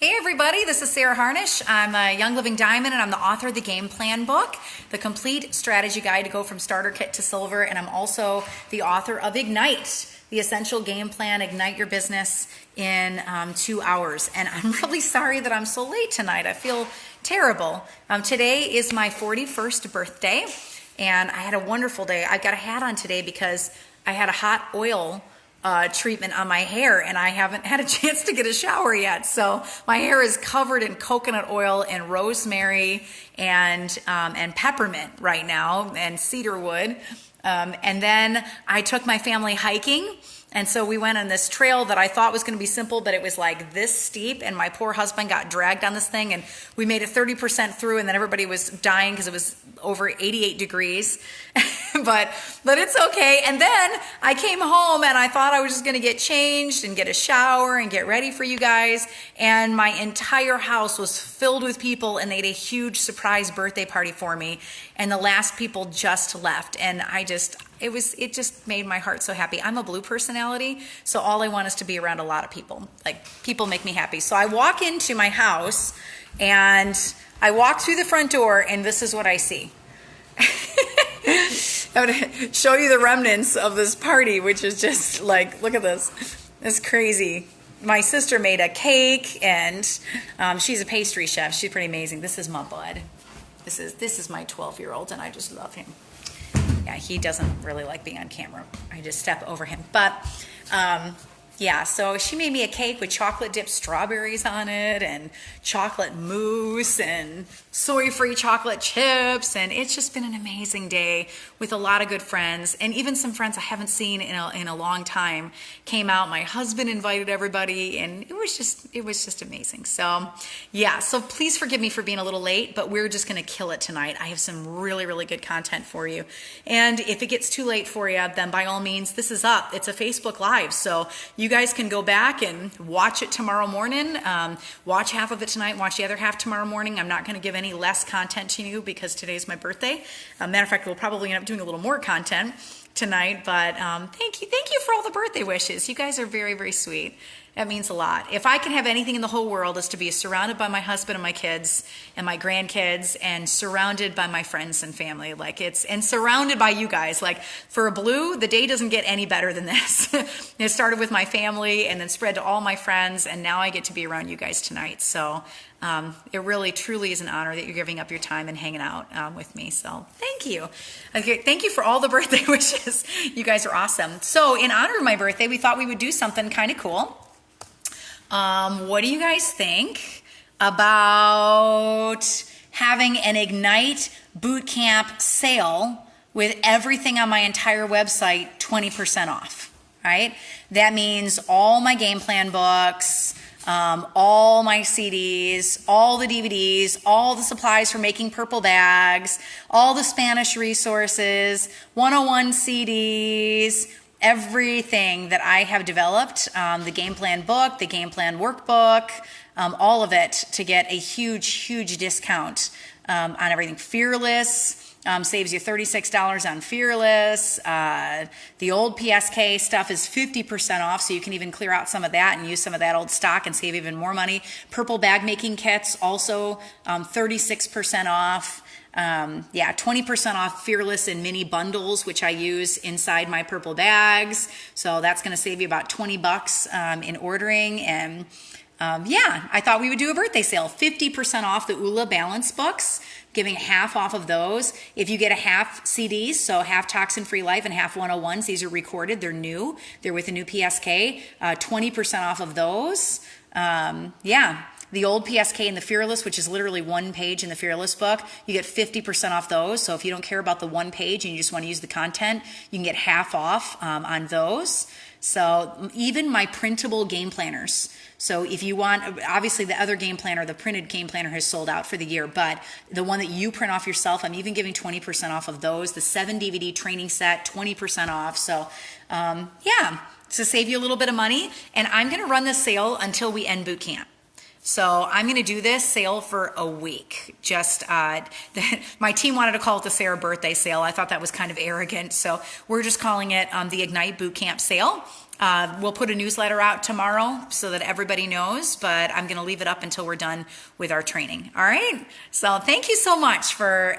Hey everybody, this is Sarah Harnish. I'm a Young Living Diamond and I'm the author of the Game Plan book, the complete strategy guide to go from starter kit to silver, and I'm also the author of Ignite, the essential game plan, ignite your business in 2 hours. And I'm really sorry that I'm so late tonight. I feel terrible. Today is my 41st birthday and I had a wonderful day. I've got a hat on today because I had a hot oil treatment on my hair and I haven't had a chance to get a shower yet. So my hair is covered in coconut oil and rosemary and peppermint right now and cedarwood. And then I took my family hiking. And so we went on this trail that I thought was going to be simple, but it was like this steep, and my poor husband got dragged on this thing, and we made it 30% through, and then everybody was dying because it was over 88 degrees. but it's okay. And then I came home and I thought I was just going to get changed and get a shower and get ready for you guys, and my entire house was filled with people, and they had a huge surprise birthday party for me, and the last people just left, and it just made my heart so happy. I'm a blue personality, so all I want is to be around a lot of people. Like, people make me happy. So I walk into my house and I walk through the front door and this is what I see. I'm gonna show you the remnants of this party, which is just like, look at this. It's crazy. My sister made a cake and she's a pastry chef. She's pretty amazing. This is my bud. This is my 12-year-old and I just love him. Yeah, he doesn't really like being on camera. I just step over him. But yeah, so she made me a cake with chocolate dipped strawberries on it and chocolate mousse and soy-free chocolate chips. And it's just been an amazing day with a lot of good friends. And even some friends I haven't seen in a long time came out. My husband invited everybody and it was just amazing. So yeah, so please forgive me for being a little late, but we're just gonna kill it tonight. I have some really, really good content for you. And if it gets too late for you, then by all means, this is up. It's a Facebook Live. So you guys can go back and watch it tomorrow morning. Watch half of it tonight, watch the other half tomorrow morning. I'm not going to give any less content to you because today's my birthday. Matter of fact, we'll probably end up doing a little more content tonight, but thank you for all the birthday wishes. You guys are very, very sweet. That means a lot. If I can have anything in the whole world, is to be surrounded by my husband and my kids and my grandkids and surrounded by my friends and family. And surrounded by you guys. Like, for a blue, the day doesn't get any better than this. It started with my family and then spread to all my friends, and now I get to be around you guys tonight. So it really, truly is an honor that you're giving up your time and hanging out with me. So thank you. Okay, thank you for all the birthday wishes. You guys are awesome. So in honor of my birthday, we thought we would do something kind of cool. What do you guys think about having an Ignite Bootcamp sale with everything on my entire website 20% off, right? That means all my game plan books, all my CDs, all the DVDs, all the supplies for making purple bags, all the Spanish resources, 101 CDs, everything that I have developed, the game plan book, the game plan workbook, all of it to get a huge, huge discount on everything. Fearless saves you $36 on Fearless. The old PSK stuff is 50% off, so you can even clear out some of that and use some of that old stock and save even more money. Purple bag making kits also 36% off. 20% off Fearless in mini bundles, which I use inside my purple bags. So that's going to save you about $20 in ordering. And I thought we would do a birthday sale. 50% off the ULA Balance books, giving half off of those. If you get a half CDs, so half Toxin Free Life and half 101s, these are recorded, they're new, they're with a new PSK, 20% off of those. The old PSK and the Fearless, which is literally one page in the Fearless book, you get 50% off those. So if you don't care about the one page and you just want to use the content, you can get half off on those. So even my printable game planners. So if you want, obviously the other game planner, the printed game planner has sold out for the year, but the one that you print off yourself, I'm even giving 20% off of those. The 7 DVD training set, 20% off. So to save you a little bit of money. And I'm going to run this sale until we end boot camp. So I'm going to do this sale for a week. My team wanted to call it the Sarah birthday sale. I thought that was kind of arrogant. So we're just calling it the Ignite Bootcamp sale. We'll put a newsletter out tomorrow so that everybody knows, but I'm going to leave it up until we're done with our training. All right? So thank you so much for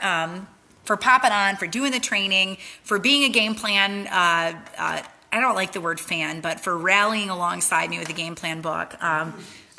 popping on, for doing the training, for being a game plan. I don't like the word fan, but for rallying alongside me with the game plan book.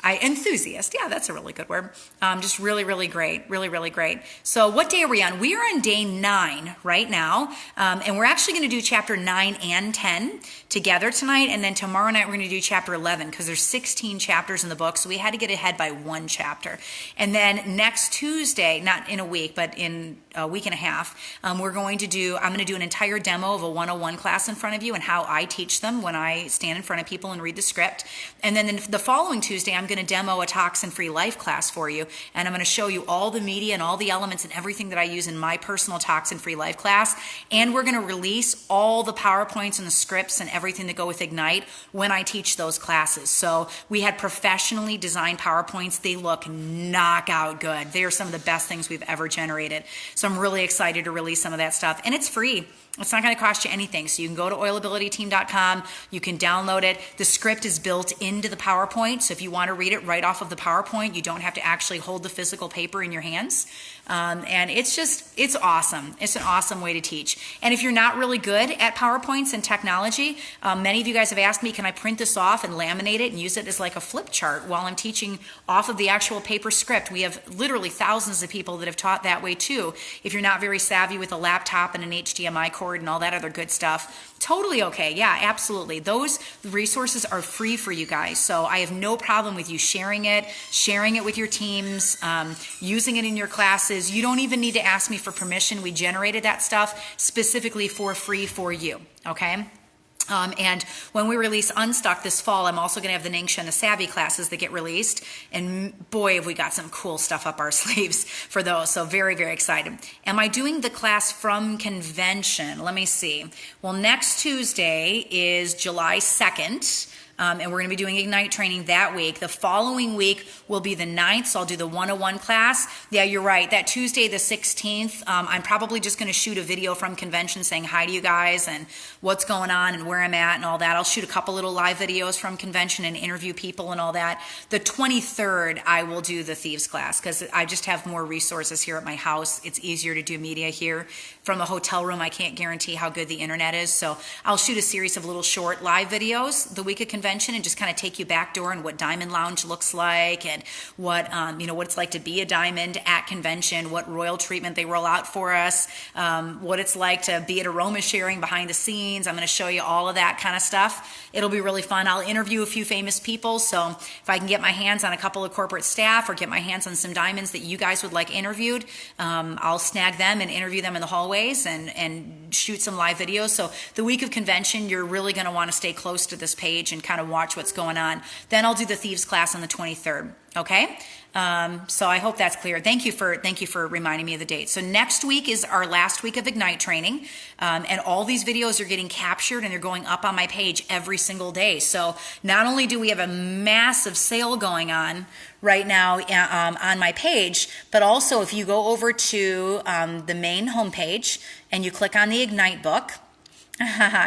Enthusiast. Yeah, that's a really good word. Just really, really great. Really, really great. So what day are we on? We are on day 9 right now. And we're actually going to do chapter 9 and 10 together tonight. And then tomorrow night, we're going to do chapter 11 because there's 16 chapters in the book. So we had to get ahead by 1 chapter. And then next Tuesday, not in a week, but in a week and a half, I'm going to do an entire demo of a 101 class in front of you and how I teach them when I stand in front of people and read the script. And then the following Tuesday, I'm going to demo a toxin-free life class for you, and I'm going to show you all the media and all the elements and everything that I use in my personal toxin-free life class, and we're going to release all the PowerPoints and the scripts and everything that go with Ignite when I teach those classes. So we had professionally designed PowerPoints. They look knockout good. They are some of the best things we've ever generated. So I'm really excited to release some of that stuff, and it's free. It's not going to cost you anything. So you can go to oilabilityteam.com. You can download it. The script is built into the PowerPoint. So if you want to read it right off of the PowerPoint, you don't have to actually hold the physical paper in your hands. And it's awesome. It's an awesome way to teach. And if you're not really good at PowerPoints and technology, many of you guys have asked me, can I print this off and laminate it and use it as like a flip chart while I'm teaching off of the actual paper script? We have literally thousands of people that have taught that way too. If you're not very savvy with a laptop and an HDMI cord and all that other good stuff, totally okay. Yeah, absolutely. Those resources are free for you guys. So I have no problem with you sharing it with your teams, using it in your classes. You don't even need to ask me for permission. We generated that stuff specifically for free for you. Okay. And when we release Unstuck this fall, I'm also going to have the Ningxia and the Savvy classes that get released. And boy, have we got some cool stuff up our sleeves for those. So very, very excited. Am I doing the class from convention? Let me see. Well, next Tuesday is July 2nd. And we're going to be doing Ignite training that week. The following week will be the 9th, so I'll do the 101 class. Yeah, you're right. That Tuesday, the 16th, I'm probably just going to shoot a video from convention saying hi to you guys and what's going on and where I'm at and all that. I'll shoot a couple little live videos from convention and interview people and all that. The 23rd, I will do the Thieves class because I just have more resources here at my house. It's easier to do media here. From a hotel room, I can't guarantee how good the internet is, so I'll shoot a series of little short live videos the week of convention and just kind of take you backdoor and what Diamond Lounge looks like and what what it's like to be a diamond at convention, what royal treatment they roll out for us, what it's like to be at aroma sharing behind the scenes. I'm going to show you all of that kind of stuff. It'll be really fun. I'll interview a few famous people, so if I can get my hands on a couple of corporate staff or get my hands on some diamonds that you guys would like interviewed, I'll snag them and interview them in the hallways and shoot some live videos. So the week of convention, you're really going to want to stay close to this page and kind of watch what's going on. Then I'll do the Thieves class on the 23rd. Okay? So I hope that's clear. Thank you for reminding me of the date. So next week is our last week of Ignite training. And all these videos are getting captured and they're going up on my page every single day. So not only do we have a massive sale going on right now on my page, but also if you go over to the main homepage and you click on the Ignite book,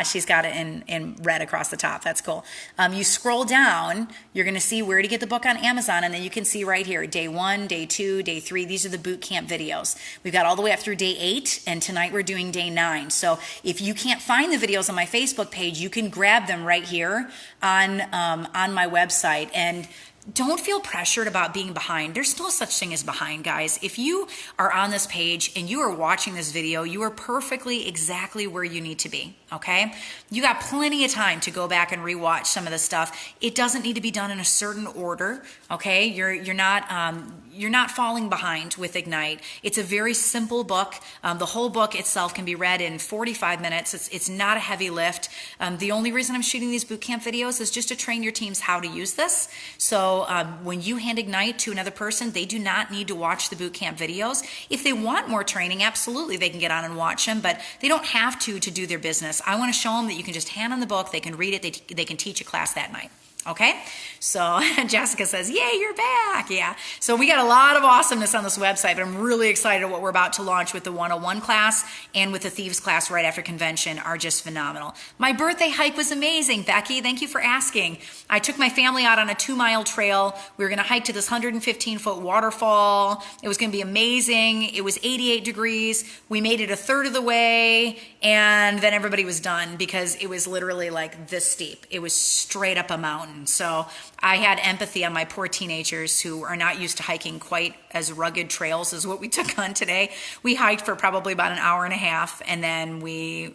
she's got it in red across the top. That's cool. You scroll down, you're going to see where to get the book on Amazon, and then you can see right here, day 1, day 2, day 3. These are the boot camp videos. We've got all the way up through day 8, and tonight we're doing day 9. So if you can't find the videos on my Facebook page, you can grab them right here on my website. And don't feel pressured about being behind. There's no such thing as behind, guys. If you are on this page and you are watching this video, you are perfectly exactly where you need to be, okay? You got plenty of time to go back and rewatch some of the stuff. It doesn't need to be done in a certain order, okay? You're not falling behind with Ignite. It's a very simple book. The whole book itself can be read in 45 minutes. It's not a heavy lift. The only reason I'm shooting these bootcamp videos is just to train your teams how to use this. So when you hand Ignite to another person, they do not need to watch the bootcamp videos. If they want more training, absolutely, they can get on and watch them, but they don't have to do their business. I want to show them that you can just hand on the book, they can read it, they can teach a class that night. Okay, so Jessica says, yay, you're back. Yeah, so we got a lot of awesomeness on this website, but I'm really excited what we're about to launch with the 101 class and with the Thieves class right after convention are just phenomenal. My birthday hike was amazing, Becky. Thank you for asking. I took my family out on a 2-mile trail. We were going to hike to this 115-foot waterfall. It was going to be amazing. It was 88 degrees. We made it a third of the way, and then everybody was done because it was literally like this steep. It was straight up a mountain. So I had empathy on my poor teenagers who are not used to hiking quite as rugged trails as what we took on today. We hiked for probably about an hour and a half, and then we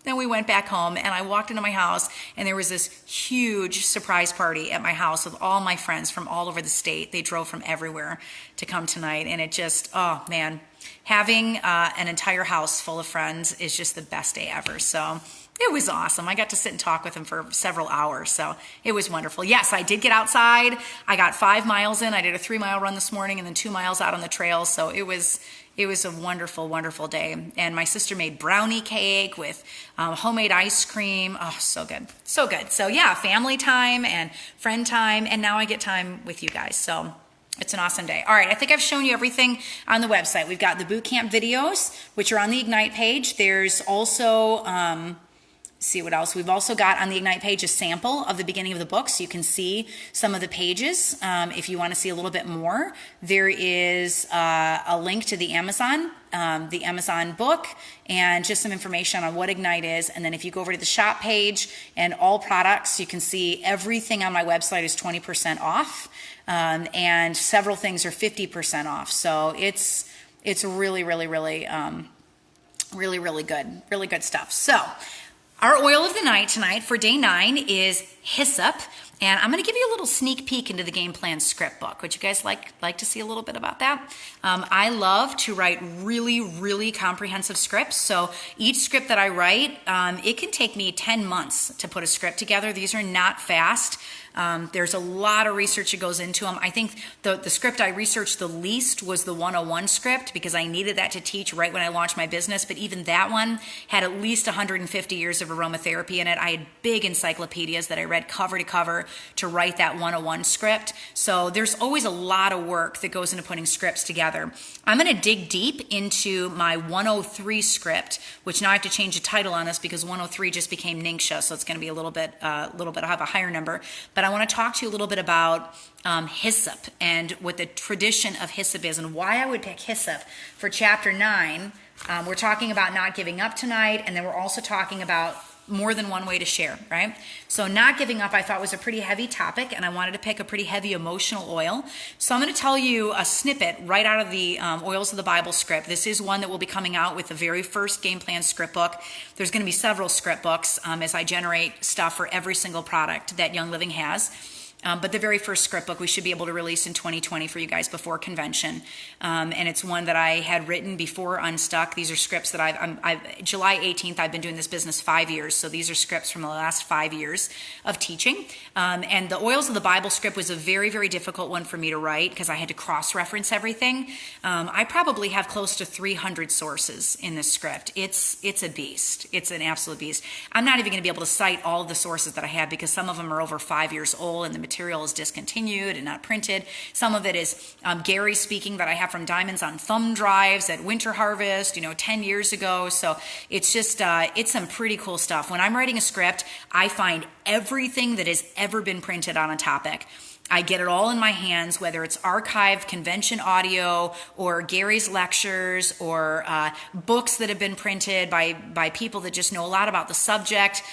went back home, and I walked into my house, and there was this huge surprise party at my house with all my friends from all over the state. They drove from everywhere to come tonight, and it just, oh man, having an entire house full of friends is just the best day ever. So it was awesome. I got to sit and talk with them for several hours, so it was wonderful. Yes, I did get outside. I got 5 miles in. I did a 3-mile run this morning and then 2 miles out on the trail, so it was a wonderful, wonderful day. And my sister made brownie cake with homemade ice cream. Oh, so good. So good. So yeah, family time and friend time, and now I get time with you guys. So it's an awesome day. All right, I think I've shown you everything on the website. We've got the Bootcamp videos, which are on the Ignite page. There's also... see what else. We've also got on the Ignite page a sample of the beginning of the book, so you can see some of the pages if you want to see a little bit more. There is a link to the Amazon book, and just some information on what Ignite is. And then if you go over to the shop page and all products, you can see everything on my website is 20% off, and several things are 50% off. So it's really, really, really, really good stuff. So our oil of the night tonight for day 9 is hyssop, and I'm going to give you a little sneak peek into the game plan script book. Would you guys like to see a little bit about that? I love to write really, really comprehensive scripts. So each script that I write, it can take me 10 months to put a script together. These are not fast. There's a lot of research that goes into them. I think the script I researched the least was the 101 script because I needed that to teach right when I launched my business. But even that one had at least 150 years of aromatherapy in it. I had big encyclopedias that I read cover to cover to write that 101 script. So there's always a lot of work that goes into putting scripts together. I'm going to dig deep into my 103 script, which now I have to change the title on this because 103 just became Ningxia, so it's going to be a little bit I have a higher number. But I want to talk to you a little bit about hyssop and what the tradition of hyssop is and why I would pick hyssop for chapter 9. We're talking about not giving up tonight, and then we're also talking about more than one way to share, right? So not giving up I thought was a pretty heavy topic, and I wanted to pick a pretty heavy emotional oil. So I'm going to tell you a snippet right out of the Oils of the Bible script. This is one that will be coming out with the very first game plan script book. There's going to be several script books as I generate stuff for every single product that Young Living has. But the very first script book we should be able to release in 2020 for you guys before convention. And it's one that I had written before Unstuck. These are scripts that July 18th, I've been doing this business 5 years. So these are scripts from the last 5 years of teaching. And the Oils of the Bible script was a very, very difficult one for me to write because I had to cross-reference everything. I probably have close to 300 sources in this script. It's a beast. It's an absolute beast. I'm not even going to be able to cite all of the sources that I have because some of them are over 5 years old and the material is discontinued and not printed. Some of it is Gary speaking that I have from Diamonds on thumb drives at Winter Harvest, 10 years ago. So it's just, it's some pretty cool stuff. When I'm writing a script, I find everything that has ever been printed on a topic. I get it all in my hands, whether it's archived convention audio or Gary's lectures or books that have been printed by people that just know a lot about the subject,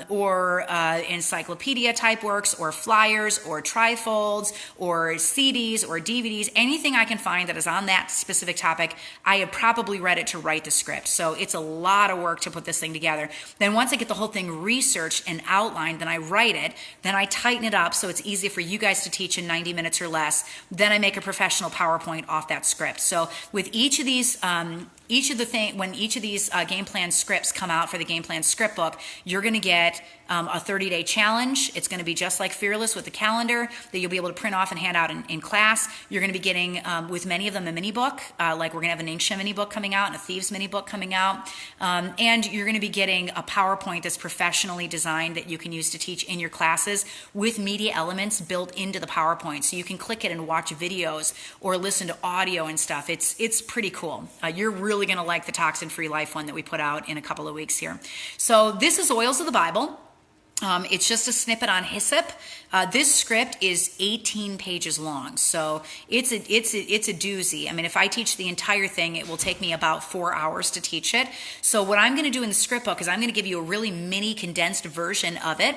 or encyclopedia type works or flyers or trifolds or CDs or DVDs, anything I can find that is on that specific topic. I have probably read it to write the script. So it's a lot of work to put this thing together. Then once I get the whole thing researched and outlined, then I write it, then I tighten it up so it's easy for you guys to teach in 90 minutes or less. Then I make a professional PowerPoint off that script. So with each of these, when each of these game plan scripts come out for the game plan script book, you're going to get a 30-day challenge. It's going to be just like Fearless with the calendar that you'll be able to print off and hand out in class. You're going to be getting, with many of them, a mini book. Like we're going to have an Ancient mini book coming out and a Thieves mini book coming out. And you're going to be getting a PowerPoint that's professionally designed that you can use to teach in your classes with media elements built into the PowerPoint. So you can click it and watch videos or listen to audio and stuff. It's pretty cool. You're really going to like the Toxin-Free Life one that we put out in a couple of weeks here. So this is Oils of the Bible. It's just a snippet on hyssop. This script is 18 pages long, so it's a doozy. I mean, if I teach the entire thing, it will take me about 4 hours to teach it. So what I'm going to do in the script book is I'm going to give you a really mini condensed version of it.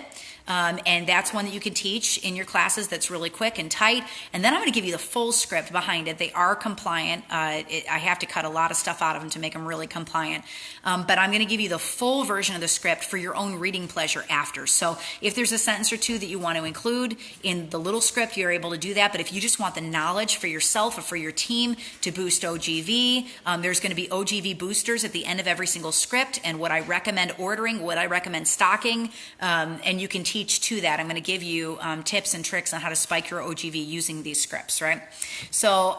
And that's one that you can teach in your classes that's really quick and tight. And then I'm going to give you the full script behind it. They are compliant. I have to cut a lot of stuff out of them to make them really compliant. But I'm going to give you the full version of the script for your own reading pleasure after. So if there's a sentence or two that you want to include in the little script, you're able to do that. But if you just want the knowledge for yourself or for your team to boost OGV, there's going to be OGV boosters at the end of every single script and what I recommend ordering, what I recommend stocking, and you can teach to that. I'm going to give you tips and tricks on how to spike your OGV using these scripts, right? So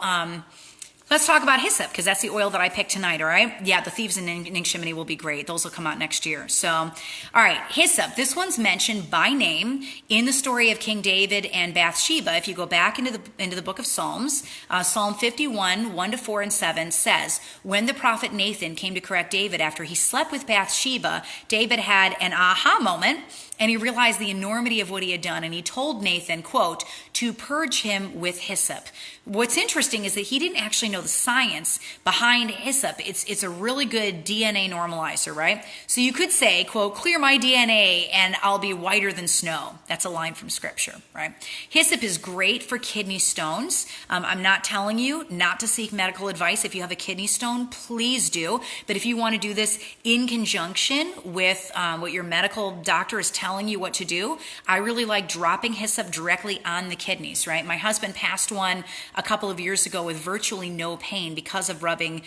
let's talk about hyssop, because that's the oil that I picked tonight, all right? Yeah, the Thieves and Ningshimini will be great. Those will come out next year. So, all right, hyssop. This one's mentioned by name in the story of King David and Bathsheba. If you go back into the book of Psalms, Psalm 51, 1-4 and 7 says, when the prophet Nathan came to correct David after he slept with Bathsheba, David had an aha moment, and he realized the enormity of what he had done, and he told Nathan, quote, to purge him with hyssop. What's interesting is that he didn't actually know the science behind hyssop. It's a really good DNA normalizer, right? So you could say, quote, clear my DNA and I'll be whiter than snow. That's a line from scripture, right? Hyssop is great for kidney stones. I'm not telling you not to seek medical advice. If you have a kidney stone, please do. But if you want to do this in conjunction with what your medical doctor is telling you what to do, I really like dropping hyssop directly on the kidneys, right? My husband passed one a couple of years ago with virtually no pain because of rubbing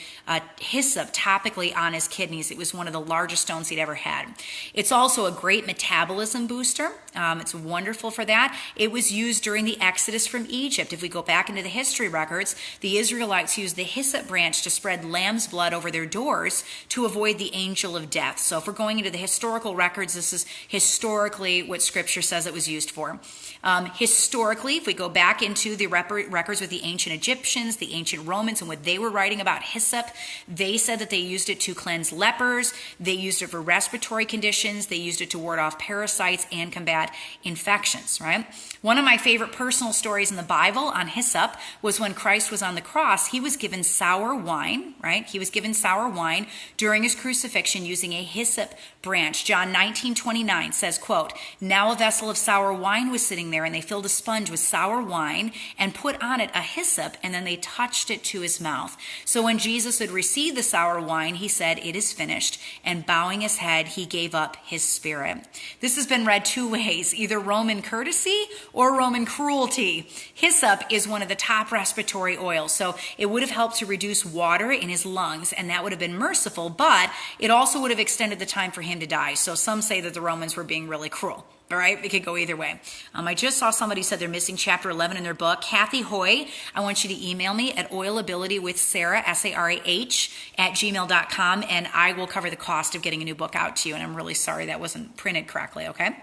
hyssop topically on his kidneys. It was one of the largest stones he'd ever had. It's also a great metabolism booster. It's wonderful for that. It was used during the Exodus from Egypt. If we go back into the history records, the Israelites used the hyssop branch to spread lamb's blood over their doors to avoid the angel of death. So if we're going into the historical records, this is historically what scripture says it was used for. Historically, if we go back into the records with the ancient Egyptians, the ancient Romans, and what they were writing about hyssop, they said that they used it to cleanse lepers, they used it for respiratory conditions, they used it to ward off parasites and combat infections, right? One of my favorite personal stories in the Bible on hyssop was when Christ was on the cross. He was given sour wine, right? He was given sour wine during his crucifixion using a hyssop branch. John 19:29 says, quote, now a vessel of sour wine was sitting there, and they filled a sponge with sour wine and put on it a hyssop, and then they touched it to his mouth. So when Jesus had received the sour wine, he said, it is finished, and bowing his head, he gave up his spirit. This has been read two ways, either Roman courtesy or Roman cruelty. Hyssop is one of the top respiratory oils, so it would have helped to reduce water in his lungs, and that would have been merciful, but it also would have extended the time for him to die. So some say that the Romans were being really cruel. All right, it could go either way. I just saw somebody said they're missing chapter 11 in their book. Kathy Hoy, I want you to email me at oilabilitywithsarah, SARAH, @gmail.com, and I will cover the cost of getting a new book out to you. And I'm really sorry that wasn't printed correctly, okay?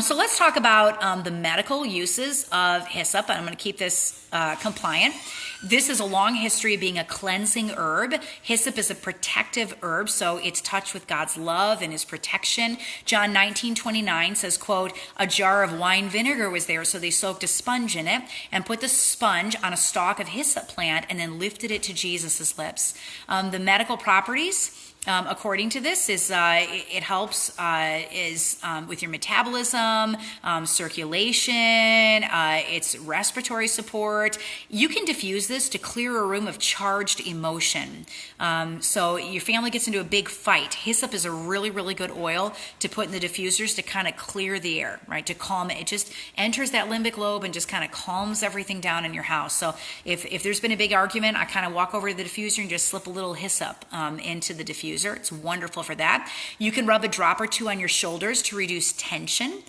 So let's talk about the medical uses of hyssop. I'm going to keep this compliant. This is a long history of being a cleansing herb. Hyssop is a protective herb, so it's touched with God's love and his protection. John 19:29 says, quote, a jar of wine vinegar was there, so they soaked a sponge in it and put the sponge on a stalk of hyssop plant and then lifted it to Jesus' lips. The medical properties, according to this, is it helps with your metabolism, circulation, it's respiratory support. You can diffuse this to clear a room of charged emotion. So your family gets into a big fight. Hyssop is a really, really good oil to put in the diffusers to kind of clear the air, right? To calm it. It just enters that limbic lobe and just kind of calms everything down in your house. So if there's been a big argument, I kind of walk over to the diffuser and just slip a little hyssop into the diffuser. diffuser. It's wonderful for that. You can rub a drop or two on your shoulders to reduce tension.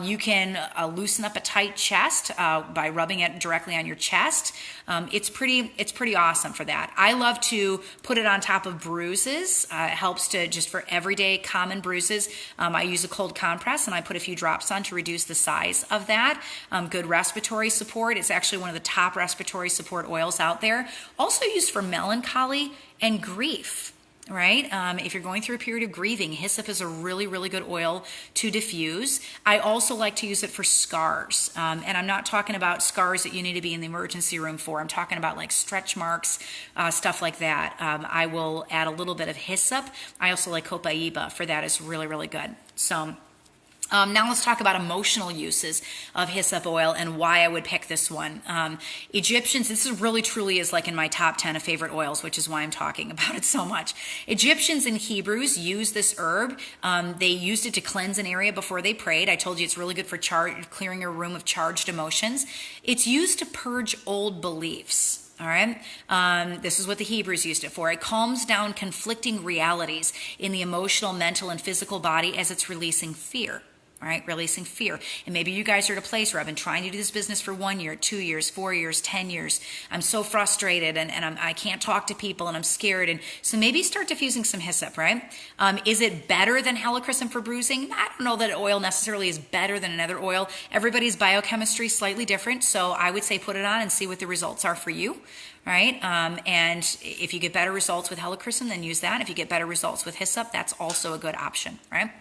You can loosen up a tight chest by rubbing it directly on your chest. It's pretty awesome for that. I love to put it on top of bruises. It helps to just for everyday common bruises. I use a cold compress and I put a few drops on to reduce the size of that. Good respiratory support. It's actually one of the top respiratory support oils out there. Also used for melancholy and grief. Right? If you're going through a period of grieving, hyssop is a really, really good oil to diffuse. I also like to use it for scars. And I'm not talking about scars that you need to be in the emergency room for. I'm talking about like stretch marks, stuff like that. I will add a little bit of hyssop. I also like copaiba for that. It's really, really good. So now let's talk about emotional uses of hyssop oil and why I would pick this one. Egyptians, this is really truly is like in my top 10 of favorite oils, which is why I'm talking about it so much. Egyptians and Hebrews use this herb. They used it to cleanse an area before they prayed. I told you it's really good for clearing a room of charged emotions. It's used to purge old beliefs. All right. This is what the Hebrews used it for. It calms down conflicting realities in the emotional, mental, and physical body as it's releasing fear. All right, releasing fear. And maybe you guys are at a place where I've been trying to do this business for 1 year, 2 years, 4 years, 10 years. I'm so frustrated and I can't talk to people and I'm scared. And so maybe start diffusing some hyssop, right? Is it better than helichrysum for bruising? I don't know that oil necessarily is better than another oil. Everybody's biochemistry is slightly different. So I would say put it on and see what the results are for you. Right? And if you get better results with helichrysum, then use that. If you get better results with hyssop, that's also a good option, right?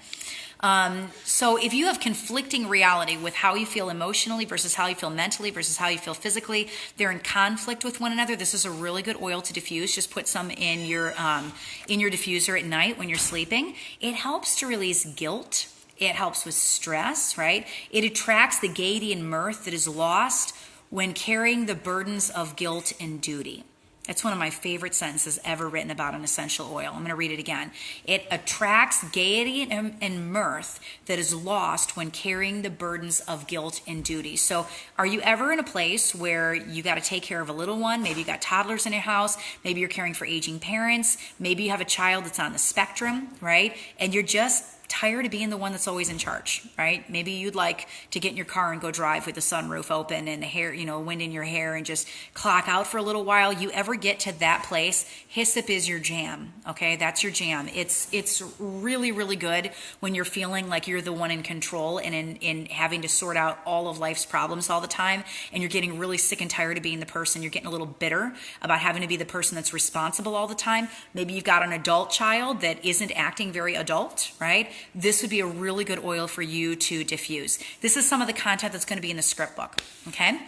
So if you have conflicting reality with how you feel emotionally versus how you feel mentally versus how you feel physically, they're in conflict with one another. This is a really good oil to diffuse. Just put some in your diffuser at night when you're sleeping. It helps to release guilt. It helps with stress, right? It attracts the gaiety and mirth that is lost when carrying the burdens of guilt and duty. That's one of my favorite sentences ever written about an essential oil. I'm going to read it again. It attracts gaiety and mirth that is lost when carrying the burdens of guilt and duty. So are you ever in a place where you got to take care of a little one? Maybe you got toddlers in your house. Maybe you're caring for aging parents. Maybe you have a child that's on the spectrum, right? And you're just tired of being the one that's always in charge, right? Maybe you'd like to get in your car and go drive with the sunroof open and the hair, wind in your hair and just clock out for a little while. You ever get to that place, hyssop is your jam, okay? That's your jam. It's really, really good when you're feeling like you're the one in control and in having to sort out all of life's problems all the time, and you're getting really sick and tired of being the person. You're getting a little bitter about having to be the person that's responsible all the time. Maybe you've got an adult child that isn't acting very adult, right? This would be a really good oil for you to diffuse. This is some of the content that's going to be in the script book, okay?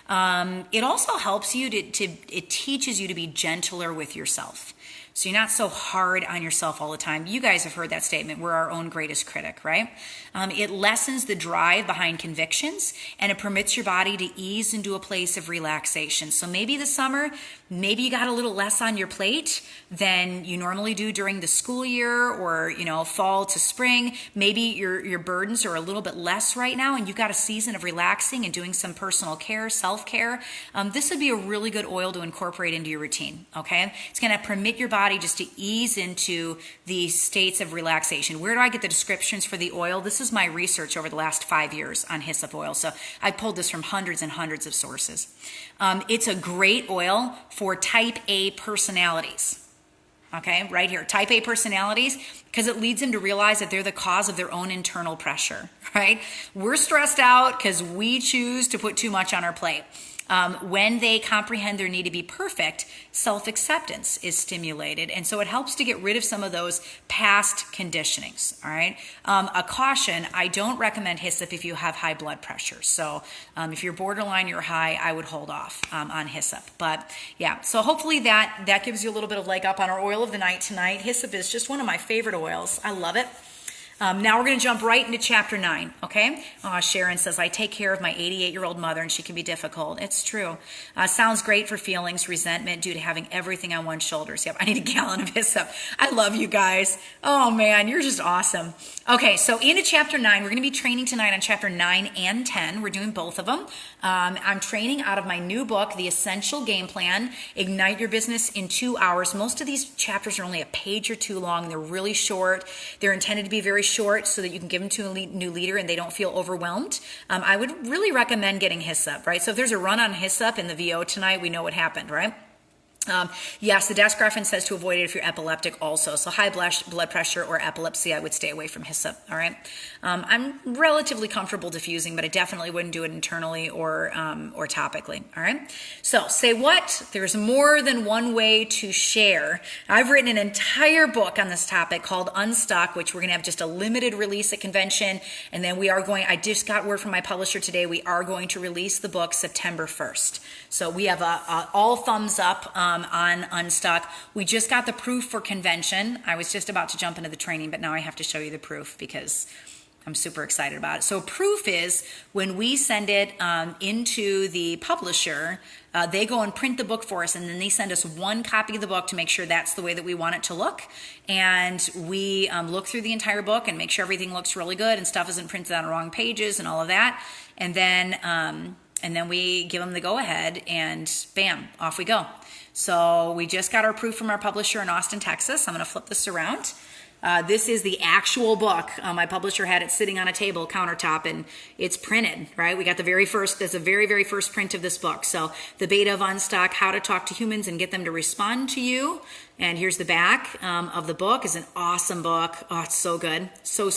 It also helps you it teaches you to be gentler with yourself. So you're not so hard on yourself all the time. You guys have heard that statement. We're our own greatest critic, right? It lessens the drive behind convictions, and it permits your body to ease into a place of relaxation. So maybe this summer, maybe you got a little less on your plate than you normally do during the school year or, fall to spring. Maybe your burdens are a little bit less right now and you've got a season of relaxing and doing some personal care, self-care. This would be a really good oil to incorporate into your routine, okay? It's going to permit your body just to ease into the states of relaxation. Where do I get the descriptions for the oil? This is my research over the last 5 years on hyssop oil. So I pulled this from hundreds and hundreds of sources. It's a great oil for type A personalities. Okay, right here, type A personalities, because it leads them to realize that they're the cause of their own internal pressure, right? We're stressed out because we choose to put too much on our plate. When they comprehend their need to be perfect, self-acceptance is stimulated. And so it helps to get rid of some of those past conditionings, all right? A caution, I don't recommend hyssop if you have high blood pressure. So if you're borderline, you're high, I would hold off on hyssop. But yeah, so hopefully that gives you a little bit of leg up on our oil of the night tonight. Hyssop is just one of my favorite oils. I love it. Now we're going to jump right into chapter 9, okay? Sharon says, I take care of my 88-year-old mother and she can be difficult. It's true. Sounds great for feelings, resentment due to having everything on one's shoulders. Yep, I need a gallon of hyssop. I love you guys. Oh man, you're just awesome. Okay, so into chapter 9, we're going to be training tonight on chapter 9 and 10. We're doing both of them. I'm training out of my new book, The Essential Game Plan, Ignite Your Business in 2 hours. Most of these chapters are only a page or two long. They're really short. They're intended to be very short so that you can give them to a new leader and they don't feel overwhelmed. I would really recommend getting hyssop, right? So if there's a run on hyssop in the VO tonight, we know what happened, right? Yes, the desk reference says to avoid it if you're epileptic also. So high blood pressure or epilepsy, I would stay away from hyssop, all right? I'm relatively comfortable diffusing, but I definitely wouldn't do it internally or topically, all right? So say what? There's more than one way to share. I've written an entire book on this topic called Unstuck, which we're going to have just a limited release at convention. And then I just got word from my publisher today, we are going to release the book September 1st. So we have a all thumbs up on Unstuck. We just got the proof for convention. I was just about to jump into the training, but now I have to show you the proof because I'm super excited about it. So proof is when we send it into the publisher, they go and print the book for us, and then they send us one copy of the book to make sure that's the way that we want it to look. And we look through the entire book and make sure everything looks really good and stuff isn't printed on the wrong pages and all of that. And then we give them the go-ahead, and bam, off we go. So we just got our proof from our publisher in Austin, Texas. I'm going to flip this around. This is the actual book. My publisher had it sitting on a table, countertop, and it's printed, right? We got that's a very, very first print of this book. So the beta of Unstuck, How to Talk to Humans and Get Them to Respond to You. And here's the back of the book. It's an awesome book. Oh, it's so good. So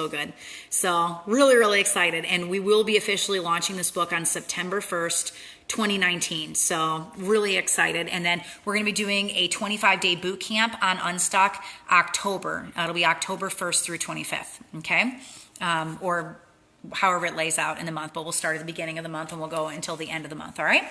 good. So really, really excited. And we will be officially launching this book on September 1st, 2019. So really excited. And then we're going to be doing a 25-day boot camp on Unstuck October. It'll be October 1st through 25th. Okay. Or however it lays out in the month, but we'll start at the beginning of the month and we'll go until the end of the month. All right.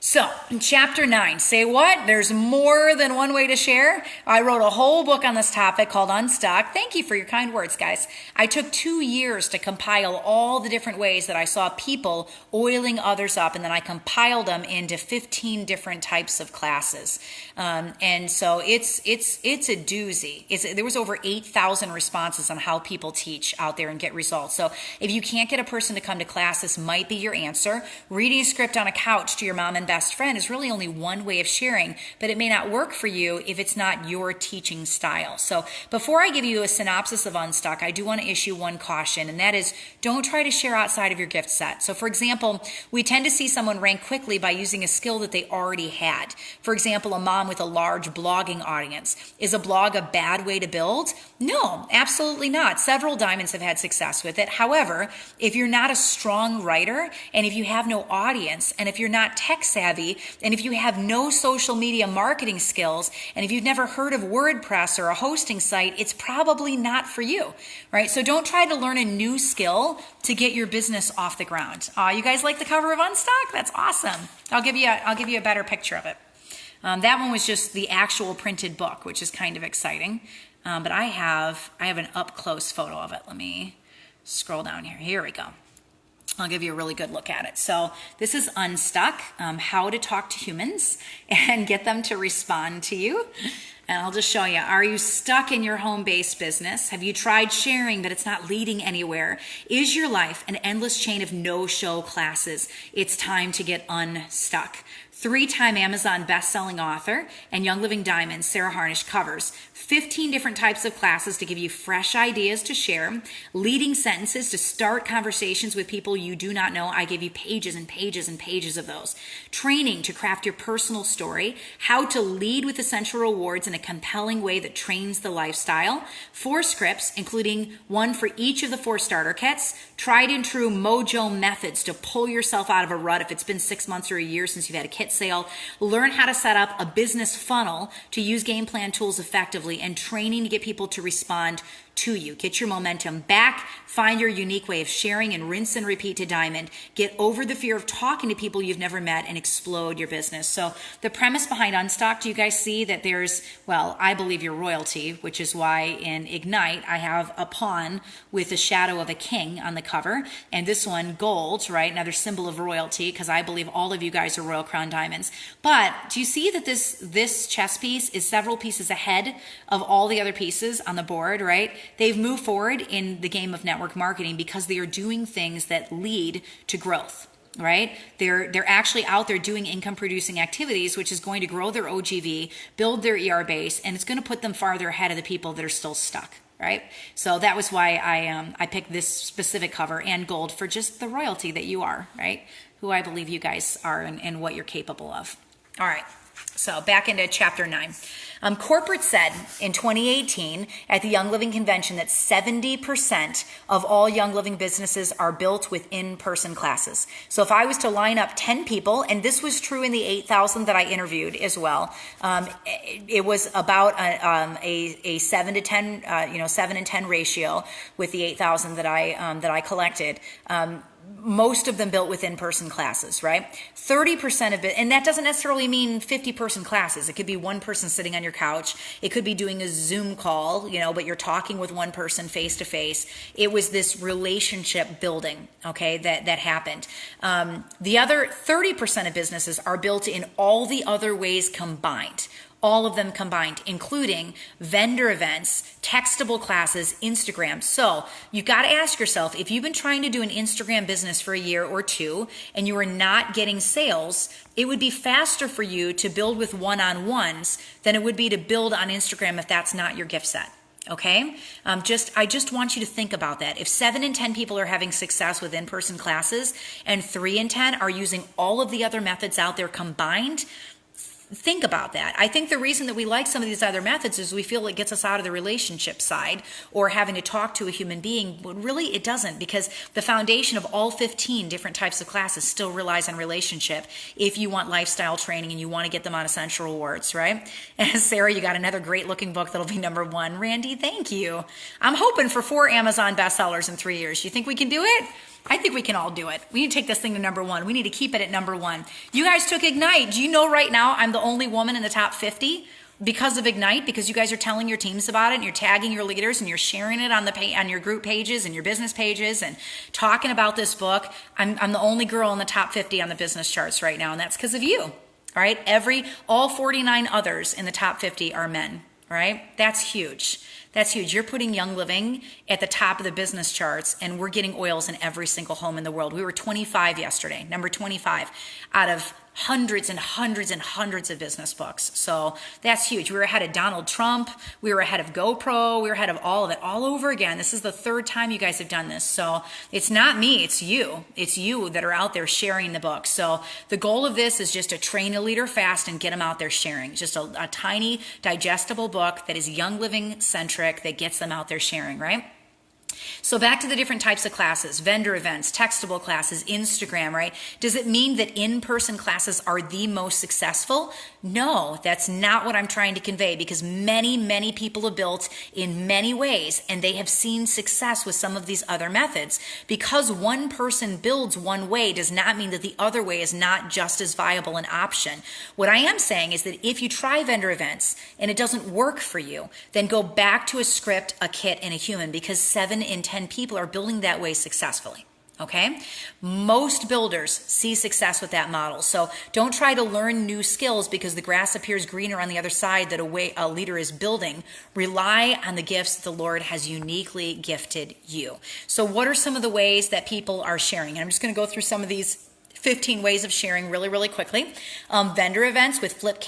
So, in chapter 9, say what? There's more than one way to share. I wrote a whole book on this topic called Unstuck. Thank you for your kind words, guys. I took 2 years to compile all the different ways that I saw people oiling others up, and then I compiled them into 15 different types of classes. And so it's a doozy. There was over 8,000 responses on how people teach out there and get results. So if you can't get a person to come to class, this might be your answer. Reading a script on a couch to your mom and best friend is really only one way of sharing, but it may not work for you if it's not your teaching style. So before I give you a synopsis of Unstuck, I do want to issue one caution, and that is don't try to share outside of your gift set. So for example, we tend to see someone rank quickly by using a skill that they already had. For example, a mom with a large blogging audience. Is a blog a bad way to build? No, absolutely not. Several diamonds have had success with it. However, if you're not a strong writer, and if you have no audience, and if you're not tech savvy, and if you have no social media marketing skills, and if you've never heard of WordPress or a hosting site, it's probably not for you, right? So don't try to learn a new skill to get your business off the ground. You guys like the cover of Unstuck? That's awesome. I'll give you a better picture of it. That one was just the actual printed book, which is kind of exciting. But I have an up close photo of it. Let me scroll down here. Here we go. I'll give you a really good look at it. So this is Unstuck, how to talk to humans and get them to respond to you. And I'll just show you. Are you stuck in your home-based business? Have you tried sharing, but it's not leading anywhere? Is your life an endless chain of no-show classes? It's time to get unstuck. 3-time Amazon best-selling author and Young Living Diamonds, Sarah Harnish, covers 15 different types of classes to give you fresh ideas to share, leading sentences to start conversations with people you do not know. I give you pages and pages and pages of those. Training to craft your personal story, how to lead with essential rewards in a compelling way that trains the lifestyle, 4 scripts, including one for each of the 4 starter kits, tried and true mojo methods to pull yourself out of a rut if it's been 6 months or a year since you've had a kit sale, learn how to set up a business funnel to use game plan tools effectively, and training to get people to respond to you. Get your momentum back. Find your unique way of sharing and rinse and repeat to diamond. Get over the fear of talking to people you've never met and explode your business. So the premise behind Unstock, do you guys see that there's, well, I believe you're royalty, which is why in Ignite I have a pawn with the shadow of a king on the cover. And this one, gold, right? Another symbol of royalty, because I believe all of you guys are Royal Crown diamonds. But do you see that this chess piece is several pieces ahead of all the other pieces on the board, right? They've moved forward in the game of network marketing because they are doing things that lead to growth, right? They're actually out there doing income producing activities, which is going to grow their OGV, build their ER base, and it's going to put them farther ahead of the people that are still stuck, right? So that was why I picked this specific cover and gold for just the royalty that you are, right? Who I believe you guys are and what you're capable of. All right. So back into chapter 9. Corporate said in 2018 at the Young Living Convention that 70% of all Young Living businesses are built with in-person classes. So if I was to line up 10 people, and this was true in the 8,000 that I interviewed as well, it was about a 7 to 10, 7 and 10 ratio with the 8,000 that I collected. Most of them built with in-person classes, right? 30% of it, and that doesn't necessarily mean 50-person classes. It could be one person sitting on your couch. It could be doing a Zoom call, but you're talking with one person face to face. It was this relationship building, okay, that happened. The other 30% of businesses are built in all the other ways combined. All of them combined, including vendor events, textable classes, Instagram. So you've got to ask yourself, if you've been trying to do an Instagram business for a year or two and you are not getting sales, it would be faster for you to build with one-on-ones than it would be to build on Instagram if that's not your gift set. Okay? I just want you to think about that. If 7 in 10 people are having success with in-person classes and 3 in 10 are using all of the other methods out there combined, think about that. I think the reason that we like some of these other methods is we feel it gets us out of the relationship side or having to talk to a human being, but really it doesn't, because the foundation of all 15 different types of classes still relies on relationship if you want lifestyle training and you want to get them on Essential Rewards, right? And Sarah, you got another great looking book that'll be number 1. Randy, thank you. I'm hoping for 4 Amazon bestsellers in 3 years. You think we can do it? I think we can all do it. We need to take this thing to number 1. We need to keep it at number 1. You guys took Ignite. Do you know right now I'm the only woman in the top 50 because of Ignite? Because you guys are telling your teams about it and you're tagging your leaders and you're sharing it on your group pages and your business pages and talking about this book. I'm the only girl in the top 50 on the business charts right now, and that's because of you. All right? All 49 others in the top 50 are men. All right? That's huge. That's huge. You're putting Young Living at the top of the business charts, and we're getting oils in every single home in the world. We were 25 yesterday, number 25 out of hundreds and hundreds and hundreds of business books. So that's huge. We were ahead of Donald Trump. We were ahead of GoPro. We were ahead of all of it all over again. This is the 3rd time you guys have done this. So it's not me, it's you. It's you that are out there sharing the book. So the goal of this is just to train a leader fast and get them out there sharing. Just a tiny digestible book that is Young Living centric that gets them out there sharing, right? So back to the different types of classes, vendor events, textable classes, Instagram, right? Does it mean that in-person classes are the most successful? No, that's not what I'm trying to convey, because many, many people have built in many ways and they have seen success with some of these other methods. Because one person builds one way does not mean that the other way is not just as viable an option. What I am saying is that if you try vendor events and it doesn't work for you, then go back to a script, a kit, and a human, because 7 in 10 people are building that way successfully. Okay? Most builders see success with that model. So don't try to learn new skills because the grass appears greener on the other side that a leader is building. Rely on the gifts that the Lord has uniquely gifted you. So what are some of the ways that people are sharing? And I'm just going to go through some of these 15 ways of sharing really, really quickly. Vendor events with flip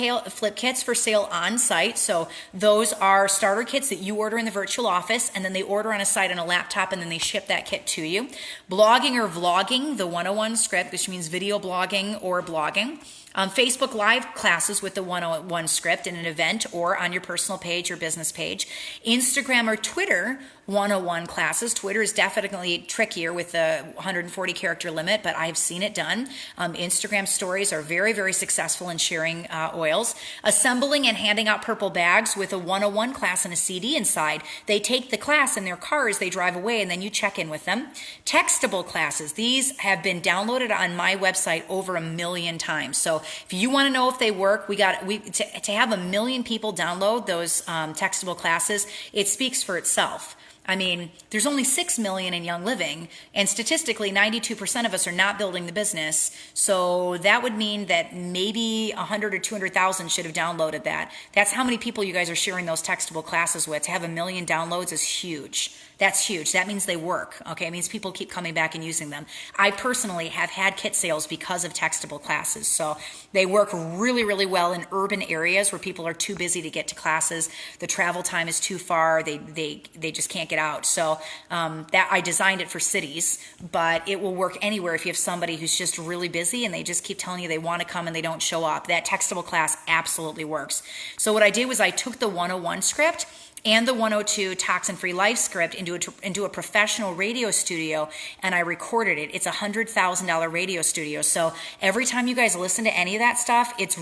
kits for sale on site. So those are starter kits that you order in the virtual office, and then they order on a site on a laptop, and then they ship that kit to you. Blogging or vlogging, the 101 script, which means video blogging or blogging. Facebook Live classes with the 101 script in an event or on your personal page or business page. Instagram or Twitter 101 classes. Twitter is definitely trickier with the 140 character limit, but I've seen it done. Instagram stories are very, very successful in sharing oils. Assembling and handing out purple bags with a 101 class and a CD inside. They take the class in their cars, they drive away, and then you check in with them. Textable classes. These have been downloaded on my website over 1 million times. So if you want to know if they work, to have 1 million people download those textable classes, it speaks for itself. I mean, there's only 6 million in Young Living, and statistically 92% of us are not building the business. So that would mean that maybe 100 or 200,000 should have downloaded that. That's how many people you guys are sharing those textable classes with. To have 1 million downloads is huge. That's huge. That means they work. Okay, it means people keep coming back and using them. I personally have had kit sales because of textable classes. So they work really, really well in urban areas where people are too busy to get to classes. The travel time is too far. They just can't get out. So that I designed it for cities, but it will work anywhere if you have somebody who's just really busy and they just keep telling you they want to come and they don't show up. That textable class absolutely works. So what I did was I took the 101 script and the 102 toxin-free life script into a professional radio studio, and I recorded it. It's a $100,000 radio studio. So every time you guys listen to any of that stuff, it's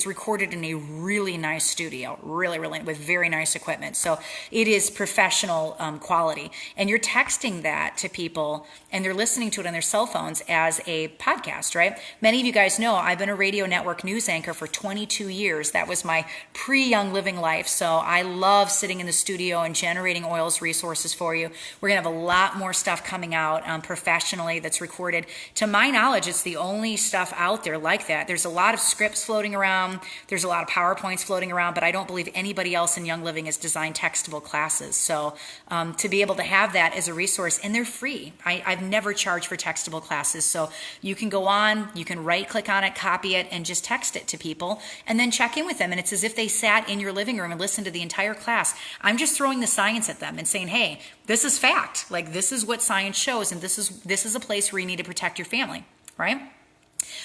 recorded in a really nice studio, really, really, with very nice equipment. So it is professional quality. And you're texting that to people, and they're listening to it on their cell phones as a podcast, right? Many of you guys know I've been a radio network news anchor for 22 years. That was my pre-Young Living life. So I love sitting in the studio and generating oils resources for you. We're going to have a lot more stuff coming out professionally that's recorded. To my knowledge, it's the only stuff out there like that. There's a lot of scripts floating around. There's a lot of PowerPoints floating around, but I don't believe anybody else in Young Living has designed textable classes. So to be able to have that as a resource, and they're free. I've never charged for textable classes. So you can go on, you can right-click on it, copy it, and just text it to people, and then check in with them. And it's as if they sat in your living room and listened to the entire class. I'm just throwing the science at them and saying, hey, this is fact. Like, this is what science shows, and this is a place where you need to protect your family, right?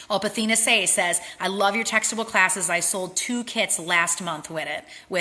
Oh, Pathina says, I love your textable classes. I sold 2 kits last month with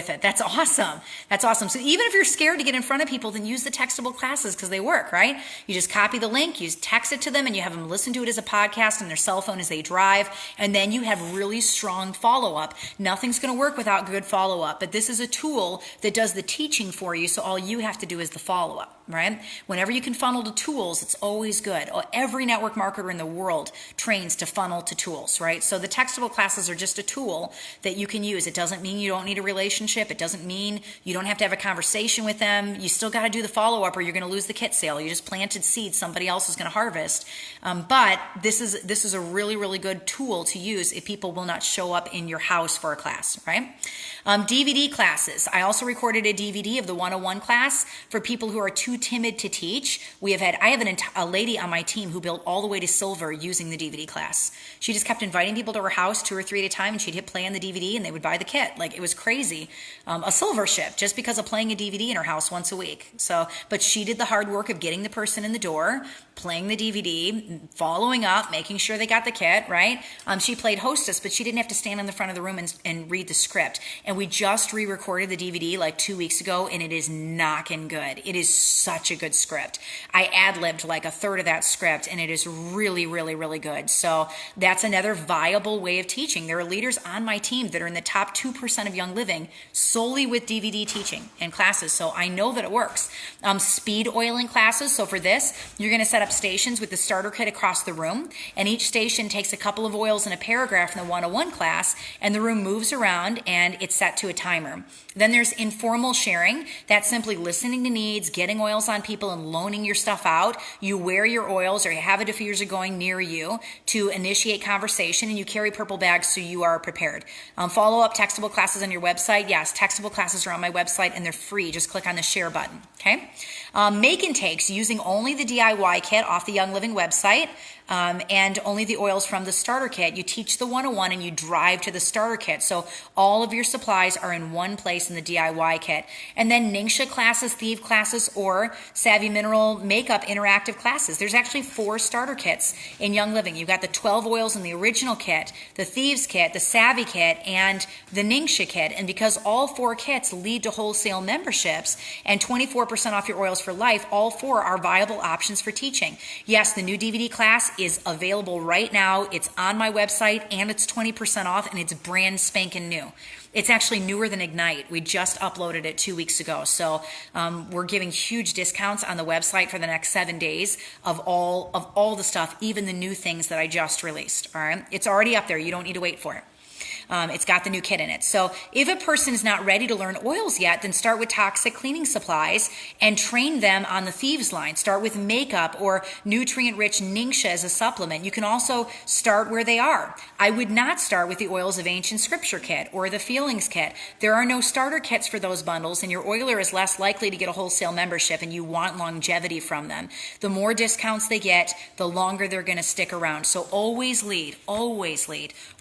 it. That's awesome. That's awesome. So even if you're scared to get in front of people, then use the textable classes because they work, right? You just copy the link, you text it to them, and you have them listen to it as a podcast on their cell phone as they drive, and then you have really strong follow-up. Nothing's going to work without good follow-up, but this is a tool that does the teaching for you, so all you have to do is the follow-up, right? Whenever you can funnel to tools, it's always good. Every network marketer in the world trains to funnel to tools, right? So the textable classes are just a tool that you can use. It doesn't mean you don't need a relationship. It doesn't mean you don't have to have a conversation with them. You still got to do the follow-up or you're going to lose the kit sale. You just planted seeds somebody else is going to harvest. But this is a really, really good tool to use if people will not show up in your house for a class, right? DVD classes. I also recorded a DVD of the 101 class for people who are too timid to teach. I have a lady on my team who built all the way to silver using the DVD class. She just kept inviting people to her house 2 or 3 at a time, and she'd hit play on the DVD and they would buy the kit. Like, it was crazy. A silver ship just because of playing a DVD in her house once a week. So, but she did the hard work of getting the person in the door, playing the DVD, following up, making sure they got the kit, right? She played hostess, but she didn't have to stand in the front of the room and read the script. And we just re-recorded the DVD like 2 weeks ago, and it is knocking good. It is such a good script. I ad-libbed like a third of that script, and it is really, really, really good. So that's another viable way of teaching. There are leaders on my team that are in the top 2% of Young Living solely with DVD teaching and classes. So I know that it works. Speed oiling classes. So for this, you're going to set up stations with the starter kit across the room, and each station takes a couple of oils and a paragraph in the 101 class, and the room moves around and it's set to a timer. Then there's informal sharing. That's simply listening to needs, getting oils on people, and loaning your stuff out. You wear your oils or you have a diffuser going near you to initiate conversation, and you carry purple bags so you are prepared. Follow-up textable classes on your website. Yes, textable classes are on my website and they're free. Just click on the share button, okay? Make and takes using only the DIY kit off the Young Living website. and only the oils from the starter kit. You teach the 101 and you drive to the starter kit. So all of your supplies are in one place in the DIY kit. And then Ningxia classes, Thief classes, or Savvy Mineral Makeup interactive classes. There's actually 4 starter kits in Young Living. You've got the 12 oils in the original kit, the Thieves kit, the Savvy kit, and the Ningxia kit. And because all 4 kits lead to wholesale memberships and 24% off your oils for life, all 4 are viable options for teaching. Yes, the new DVD class is available right now. It's on my website and it's 20% off and it's brand spanking new. It's actually newer than Ignite. We just uploaded it 2 weeks ago. So we're giving huge discounts on the website for the next 7 days of all the stuff, even the new things that I just released. All right, it's already up there. You don't need to wait for it. It's got the new kit in it. So if a person is not ready to learn oils yet, then start with toxic cleaning supplies and train them on the Thieves line. Start with makeup or nutrient-rich Ningxia as a supplement. You can also start where they are. I would not start with the Oils of Ancient Scripture kit or the Feelings kit. There are no starter kits for those bundles, and your oiler is less likely to get a wholesale membership, and you want longevity from them. The more discounts they get, the longer they're going to stick around. So always lead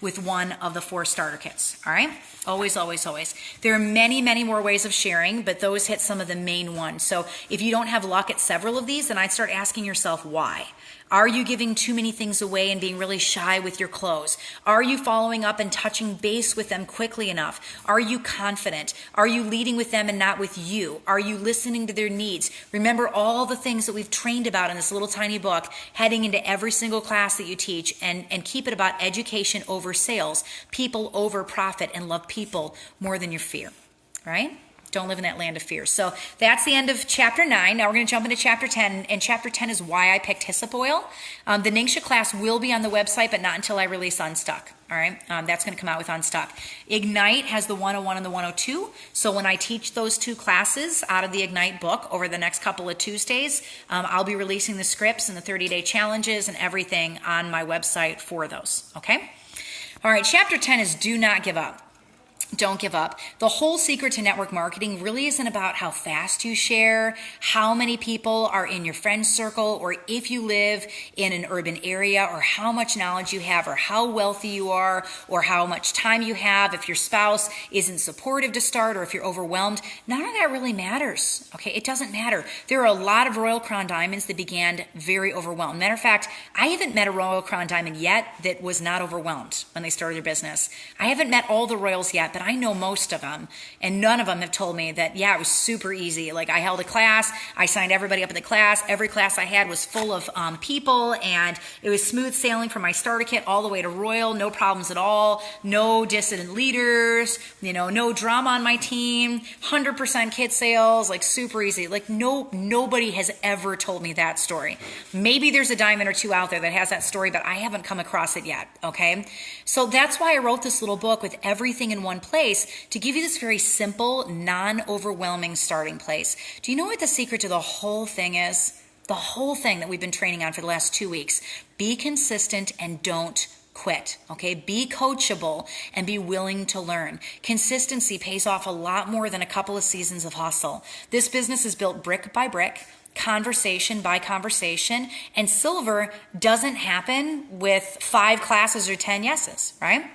with one of the 4 starter kits. All right? Always, always, always. There are many, many more ways of sharing, but those hit some of the main ones. So if you don't have luck at several of these, then I'd start asking yourself why. Are you giving too many things away and being really shy with your clothes? Are you following up and touching base with them quickly enough? Are you confident? Are you leading with them and not with you? Are you listening to their needs? Remember all the things that we've trained about in this little tiny book, heading into every single class that you teach, and keep it about education over sales, people over profit, and love people more than your fear, right? Don't live in that land of fear. So that's the end of chapter 9. Now we're going to jump into chapter 10. And chapter 10 is why I picked hyssop oil. The Ningxia class will be on the website, but not until I release Unstuck. All right. That's going to come out with Unstuck. Ignite has the 101 and the 102. So when I teach those 2 classes out of the Ignite book over the next couple of Tuesdays, I'll be releasing the scripts and the 30-day challenges and everything on my website for those. Okay. All right. Chapter 10 is do not give up. Don't give up. The whole secret to network marketing really isn't about how fast you share, how many people are in your friend circle, or if you live in an urban area, or how much knowledge you have, or how wealthy you are, or how much time you have, if your spouse isn't supportive to start, or if you're overwhelmed. None of that really matters. Okay, it doesn't matter. There are a lot of Royal Crown Diamonds that began very overwhelmed. Matter of fact, I haven't met a Royal Crown Diamond yet that was not overwhelmed when they started their business. I haven't met all the Royals yet, but I know most of them, and none of them have told me that, yeah, it was super easy. Like, I held a class, I signed everybody up in the class, every class I had was full of people, and it was smooth sailing from my starter kit all the way to Royal, no problems at all, no dissident leaders, no drama on my team, 100% kit sales, like super easy. Like, nobody has ever told me that story. Maybe there's a diamond or 2 out there that has that story, but I haven't come across it yet, okay? So that's why I wrote this little book with everything in one place, to give you this very simple, non-overwhelming starting place. Do you know what the secret to the whole thing is? The whole thing that we've been training on for the last 2 weeks. Be consistent and don't quit, okay? Be coachable and be willing to learn. Consistency pays off a lot more than a couple of seasons of hustle. This business is built brick by brick, conversation by conversation, and silver doesn't happen with 5 classes or 10 yeses, right?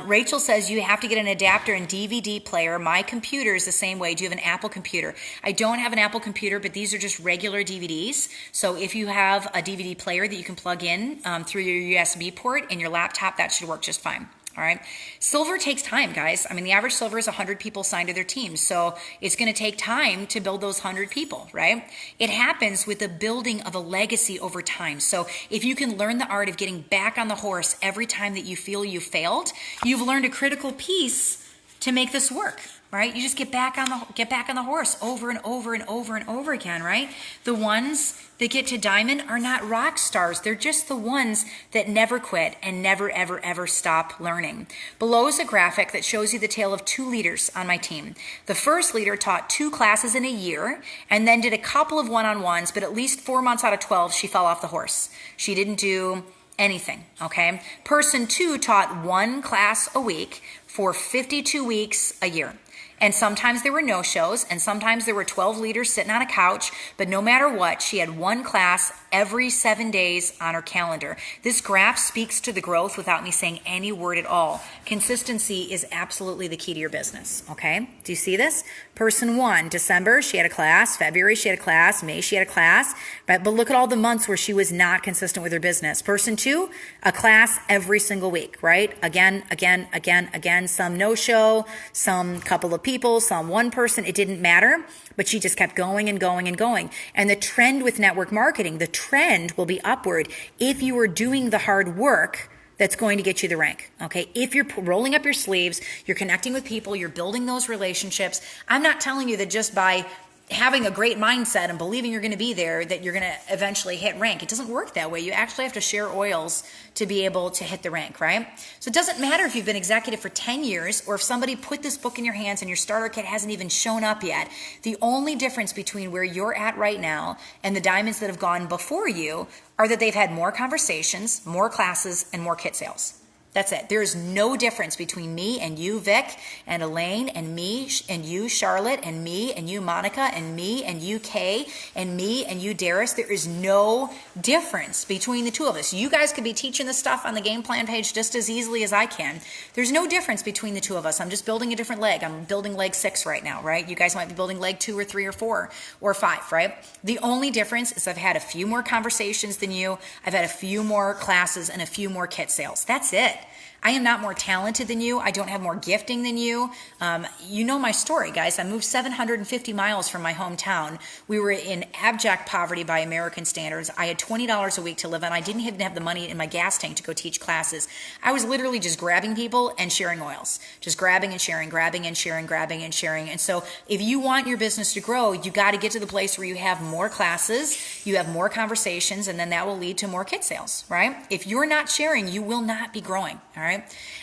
Rachel says you have to get an adapter and DVD player. My computer is the same way. Do you have an Apple computer? I don't have an Apple computer, but these are just regular DVDs. So if you have a DVD player that you can plug in through your USB port in your laptop, that should work just fine. All right. Silver takes time, guys. I mean, the average silver is 100 people signed to their team. So it's going to take time to build those 100 people, right? It happens with the building of a legacy over time. So if you can learn the art of getting back on the horse every time that you feel you failed, you've learned a critical piece to make this work, right? You just get back on the horse over and over and over and over again, right? The ones that get to diamond are not rock stars. They're just the ones that never quit and never, ever, ever stop learning. Below is a graphic that shows you the tale of 2 leaders on my team. The first leader taught 2 classes in a year and then did a couple of one-on-ones, but at least 4 months out of 12, she fell off the horse. She didn't do anything, okay? Person 2 taught 1 class a week for 52 weeks a year. And sometimes there were no-shows, and sometimes there were 12 leaders sitting on a couch, but no matter what, she had one class every 7 days on her calendar. This graph speaks to the growth without me saying any word at all. Consistency is absolutely the key to your business, okay? Do you see this? Person 1, December, she had a class. February, she had a class. May, she had a class. But look at all the months where she was not consistent with her business. Person 2, a class every single week, right? Again. Some no-show, some couple of people, some one person, it didn't matter, but she just kept going and going and going. And the trend with network marketing, the trend will be upward if you are doing the hard work that's going to get you the rank, okay? If you're rolling up your sleeves, you're connecting with people, you're building those relationships. I'm not telling you that just by having a great mindset and believing you're going to be there, that you're going to eventually hit rank. It doesn't work that way. You actually have to share oils to be able to hit the rank, right? So it doesn't matter if you've been executive for 10 years or if somebody put this book in your hands and your starter kit hasn't even shown up yet. The only difference between where you're at right now and the diamonds that have gone before you are that they've had more conversations, more classes, and more kit sales. That's it. There is no difference between me and you, Vic, and Elaine, and me and you, Charlotte, and me and you, Monica, and me and you, Kay, and me and you, Darius. There is no difference between the two of us. You guys could be teaching this stuff on the game plan page just as easily as I can. There's no difference between the two of us. I'm just building a different leg. I'm building leg 6 right now, right? You guys might be building leg 2 or 3 or 4 or 5, right? The only difference is I've had a few more conversations than you. I've had a few more classes and a few more kit sales. That's it. I am not more talented than you. I don't have more gifting than you. You know my story, guys. I moved 750 miles from my hometown. We were in abject poverty by American standards. I had $20 a week to live on. I didn't even have the money in my gas tank to go teach classes. I was literally just grabbing people and sharing oils. Just grabbing and sharing, grabbing and sharing, grabbing and sharing. And so if you want your business to grow, you got to get to the place where you have more classes, you have more conversations, and then that will lead to more kit sales, right? If you're not sharing, you will not be growing, all right?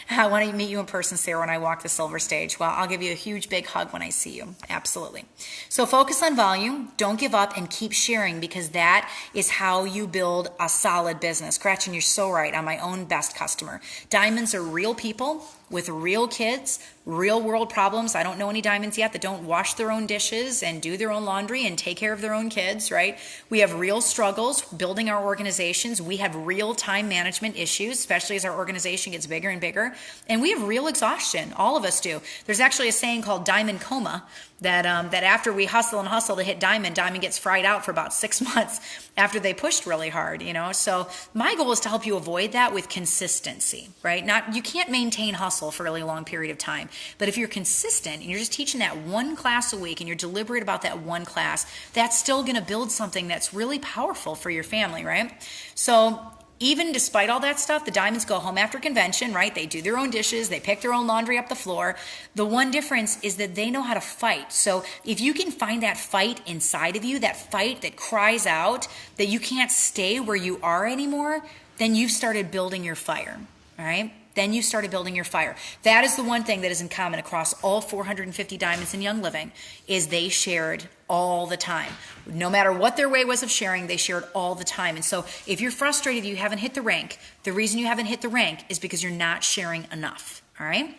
I want to meet you in person, Sarah, when I walk the silver stage. Well, I'll give you a huge big hug when I see you. Absolutely. So focus on volume. Don't give up and keep sharing, because that is how you build a solid business. Gretchen, you're so right. I'm my own best customer. Diamonds are real people with real kids, real world problems. I don't know any diamonds yet that don't wash their own dishes and do their own laundry and take care of their own kids, right? We have real struggles building our organizations. We have real time management issues, especially as our organization gets bigger and bigger. And we have real exhaustion. All of us do. There's actually a saying called diamond coma, that after we hustle and hustle to hit diamond gets fried out for about 6 months after they pushed really hard, you know? So my goal is to help you avoid that with consistency, right? You can't maintain hustle for a really long period of time. But if you're consistent and you're just teaching that one class a week and you're deliberate about that one class, that's still going to build something that's really powerful for your family, right? So even despite all that stuff, the diamonds go home after convention, right? They do their own dishes. They pick their own laundry up the floor. The one difference is that they know how to fight. So if you can find that fight inside of you, that fight that cries out that you can't stay where you are anymore, then you've started building your fire, all right? Then you started building your fire. That is the one thing that is in common across all 450 diamonds in Young Living, is they shared all the time. No matter what their way was of sharing, they shared all the time. And so if you're frustrated you haven't hit the rank, the reason you haven't hit the rank is because you're not sharing enough, all right?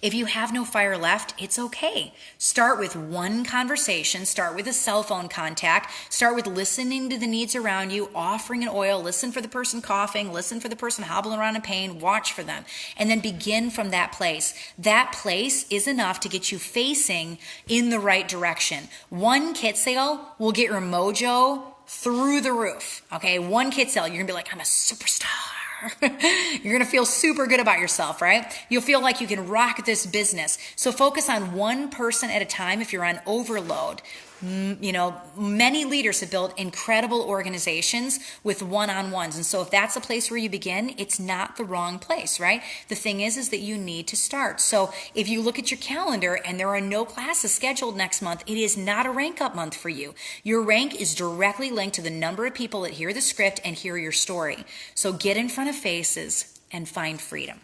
If you have no fire left, it's okay. Start with one conversation. Start with a cell phone contact. Start with listening to the needs around you, offering an oil. Listen for the person coughing. Listen for the person hobbling around in pain. Watch for them. And then begin from that place. That place is enough to get you facing in the right direction. One kit sale will get your mojo through the roof. Okay, one kit sale, you're going to be like, I'm a superstar. You're going to feel super good about yourself, right? You'll feel like you can rock this business. So focus on one person at a time if you're on overload. You know, many leaders have built incredible organizations with one-on-ones. And so if that's a place where you begin, it's not the wrong place, right? The thing is that you need to start. So if you look at your calendar and there are no classes scheduled next month, it is not a rank up month for you. Your rank is directly linked to the number of people that hear the script and hear your story. So get in front of faces and find freedom.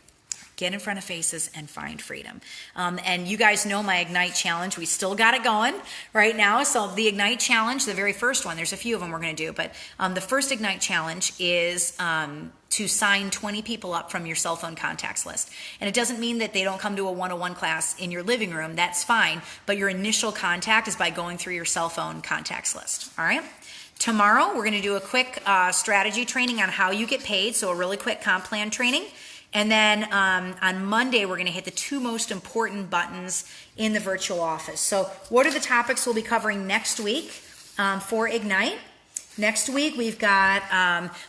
Get in front of faces and find freedom. And you guys know my Ignite Challenge. We still got it going right now. So the Ignite Challenge, the very first one, there's a few of them we're going to do, but the first Ignite Challenge is to sign 20 people up from your cell phone contacts list. And it doesn't mean that they don't come to a one-on-one class in your living room. That's fine. But your initial contact is by going through your cell phone contacts list. All right? Tomorrow, we're going to do a quick strategy training on how you get paid. So a really quick comp plan training. And then on Monday, we're going to hit the 2 most important buttons in the virtual office. So what are the topics we'll be covering next week for Ignite? Next week, we've got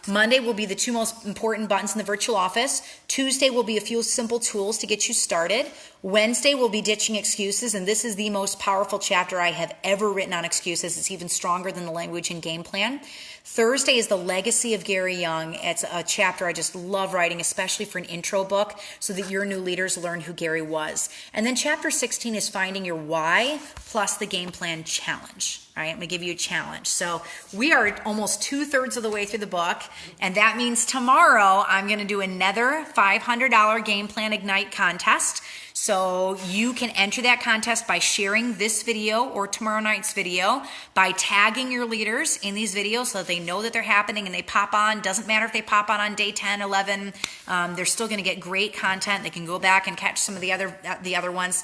Monday will be the 2 most important buttons in the virtual office. Tuesday will be a few simple tools to get you started. Wednesday will be ditching excuses, and this is the most powerful chapter I have ever written on excuses. It's even stronger than the language and game plan. Thursday is the legacy of Gary Young. It's a chapter I just love writing, especially for an intro book, so that your new leaders learn who Gary was. And then chapter 16 is finding your why plus the game plan challenge. All right, I'm going to give you a challenge. So we are almost 2/3 of the way through the book, and that means tomorrow I'm going to do another $500 Game Plan Ignite contest. So you can enter that contest by sharing this video or tomorrow night's video, by tagging your leaders in these videos so that they know that they're happening and they pop on. Doesn't matter if they pop on day 10, 11. They're still going to get great content. They can go back and catch some of the other ones.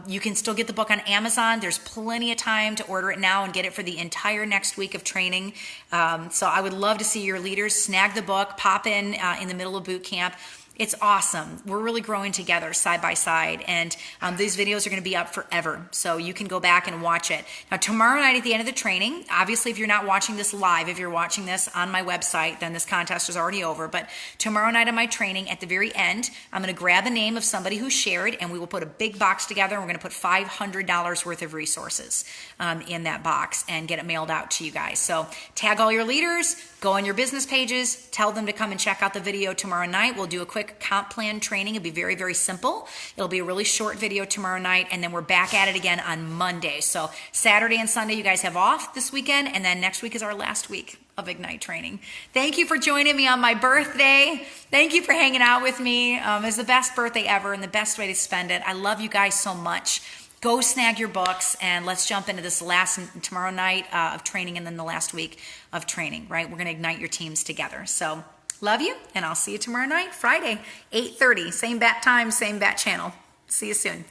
You can still get the book on Amazon. There's plenty of time to order it now and get it for the entire next week of training. So I would love to see your leaders snag the book, pop in the middle of boot camp. It's awesome. We're really growing together side by side, and these videos are going to be up forever, so you can go back and watch it. Now, tomorrow night at the end of the training, obviously if you're not watching this live, if you're watching this on my website, then this contest is already over, but tomorrow night on my training, at the very end, I'm going to grab the name of somebody who shared, and we will put a big box together, and we're going to put $500 worth of resources in that box and get it mailed out to you guys. So tag all your leaders, go on your business pages, tell them to come and check out the video tomorrow night. We'll do a quick comp plan training. It'll be very, very simple. It'll be a really short video tomorrow night, and then we're back at it again on Monday. So Saturday and Sunday, you guys have off this weekend, and then next week is our last week of Ignite training. Thank you for joining me on my birthday. Thank you for hanging out with me. It's the best birthday ever and the best way to spend it. I love you guys so much. Go snag your books, and let's jump into this tomorrow night of training, and then the last week of training, right? We're going to ignite your teams together. So love you, and I'll see you tomorrow night, Friday, 8:30. Same bat time, same bat channel. See you soon.